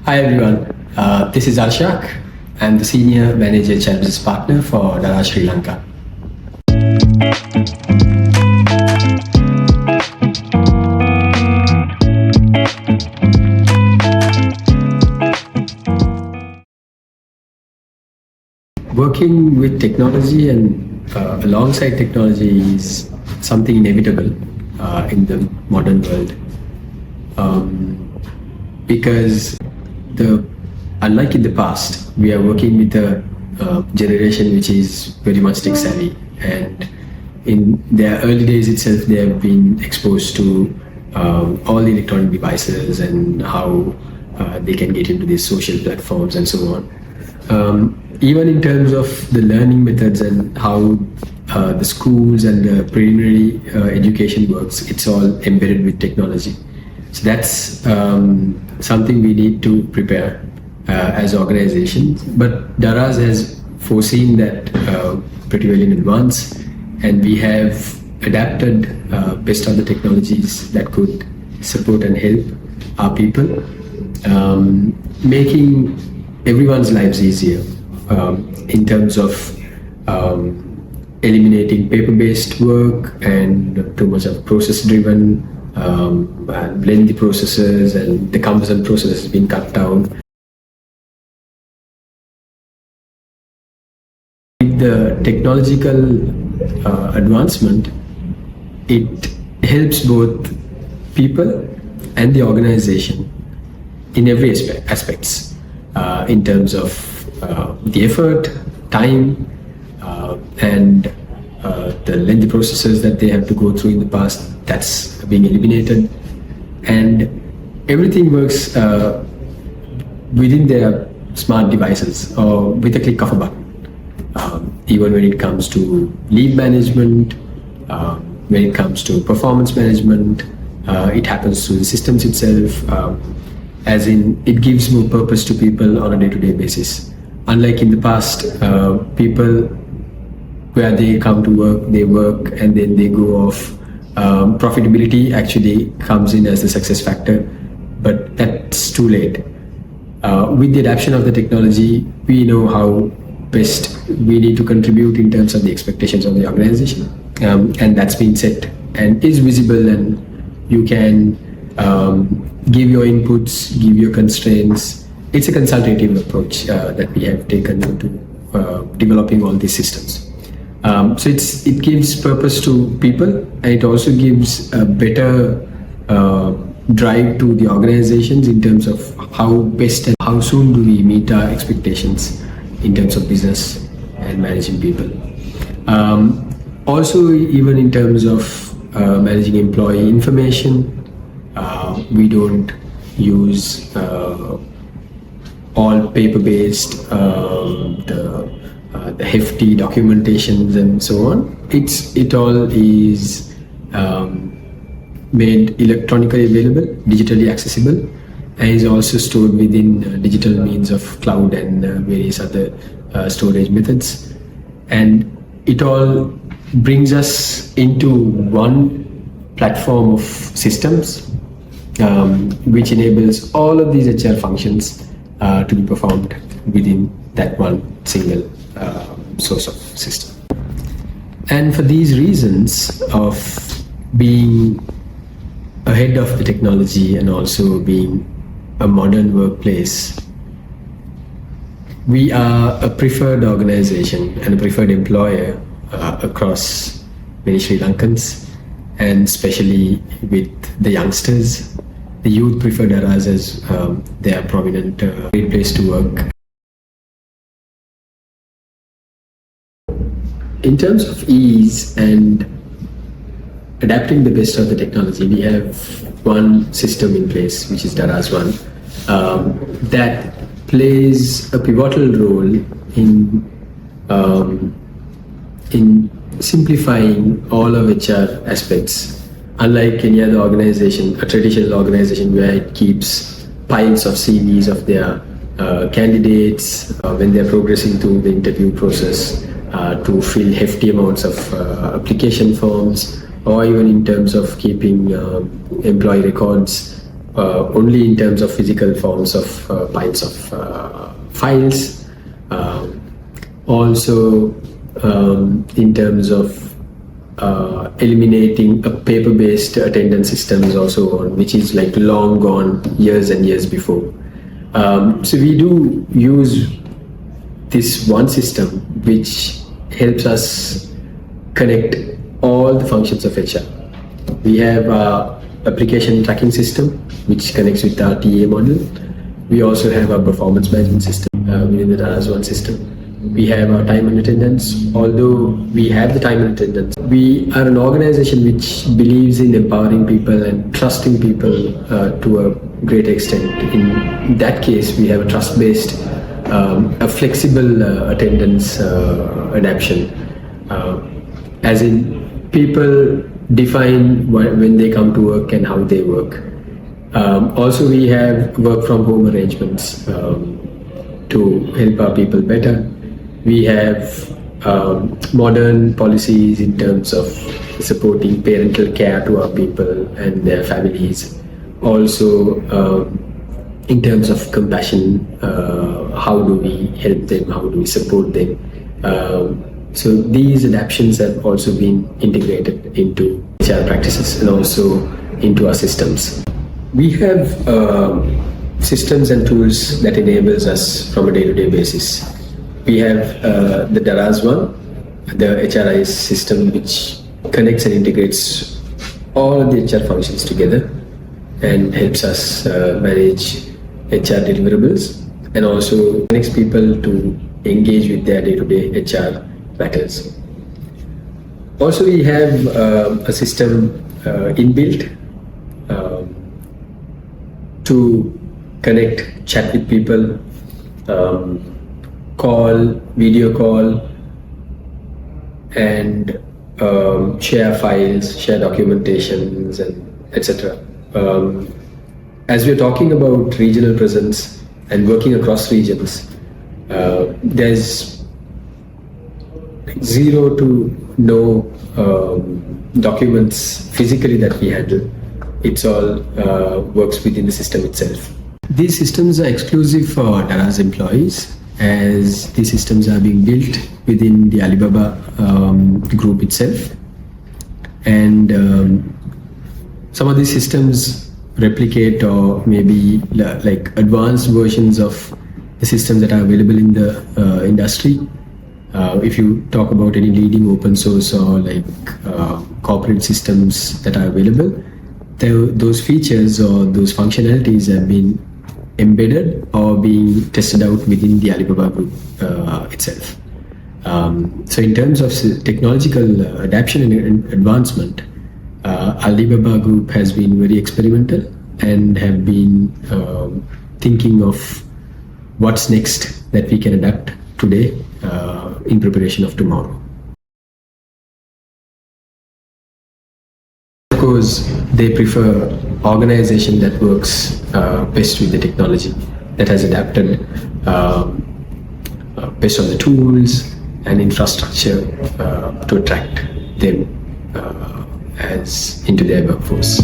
Hi everyone, this is Arshak. I'm the Senior Manager HRM Partner for Daraz, Sri Lanka. Working with technology and alongside technology is something inevitable in the modern world because unlike in the past, we are working with a generation which is very much tech savvy, and in their early days itself they have been exposed to all the electronic devices and how they can get into these social platforms and so on. Even in terms of the learning methods and how the schools and the preliminary education works, it's all embedded with technology. So that's something we need to prepare as organizations. But Daraz has foreseen that pretty well in advance, and we have adapted best of the technologies that could support and help our people, making everyone's lives easier in terms of eliminating paper-based work and too much of process-driven and lengthy processes, and the cumbersome process has been cut down. With the technological advancement, it helps both people and the organization in every aspects, in terms of the effort, time, and the lengthy processes that they have to go through in the past. That's being eliminated, and everything works within their smart devices or with a click of a button. Even when it comes to lead management, when it comes to performance management, it happens through the systems itself, as in it gives more purpose to people on a day-to-day basis. Unlike in the past, people, where they come to work, they work and then they go off. Profitability actually comes in as the success factor, but that's too late. With the adoption of the technology, we know how best we need to contribute in terms of the expectations of the organization, and that's been set and is visible, and you can give your inputs, give your constraints. It's a consultative approach that we have taken to developing all these systems. So it gives purpose to people, and it also gives a better drive to the organizations in terms of how best and how soon do we meet our expectations in terms of business and managing people. Also, even in terms of managing employee information, we don't use all paper-based, the hefty documentations and so on. It all is made electronically available, digitally accessible, and is also stored within digital means of cloud and various other storage methods. And it all brings us into one platform of systems, which enables all of these HR functions to be performed within that one single source of system. And for these reasons of being ahead of the technology and also being a modern workplace, we are a preferred organization and a preferred employer across many Sri Lankans, and especially with the youngsters. The youth prefer Daraz as their prominent great place to work. In terms of ease and adapting the best of the technology, we have one system in place, which is Daraz One, that plays a pivotal role in simplifying all of HR aspects. Unlike any other organization, a traditional organization where it keeps piles of CVs of their candidates when they're progressing through the interview process, to fill hefty amounts of application forms, or even in terms of keeping employee records only in terms of physical forms of piles of files, also in terms of eliminating a paper-based attendance systems also on, which is like long gone years and years before. So we do use this one system which helps us connect all the functions of HR. We have a application tracking system which connects with our TA model. We also have a performance management system within the Daraz one system. We have our time and attendance. Although we have the time and attendance, we are an organization which believes in empowering people and trusting people to a great extent. In that case, we have a trust-based, a flexible attendance adaptation, as in people define when they come to work and how they work. Also, we have work from home arrangements to help our people better. We have modern policies in terms of supporting parental care to our people and their families. Also, in terms of compassion, how do we help them? How do we support them? So these adaptations have also been integrated into HR practices and also into our systems. We have systems and tools that enables us from a day-to-day basis. We have the Daraz one, the HRIS system, which connects and integrates all of the HR functions together and helps us manage HR deliverables, and also connects people to engage with their day-to-day HR matters. Also, we have a system inbuilt to connect, chat with people, call, video call, and share files, share documentations, and etc. As we're talking about regional presence and working across regions, there's zero to no documents physically that we handle. It's all works within the system itself. These systems are exclusive for Daraz employees, as these systems are being built within the Alibaba group itself. And some of these systems replicate or maybe like advanced versions of the systems that are available in the industry. If you talk about any leading open source or like corporate systems that are available, those features or those functionalities have been embedded or being tested out within the Alibaba group itself. So in terms of technological adaptation and advancement, Alibaba group has been very experimental and have been thinking of what's next that we can adapt today in preparation of tomorrow. Of course, they prefer organization that works best with the technology, that has adapted based on the tools and infrastructure to attract them as into their workforce.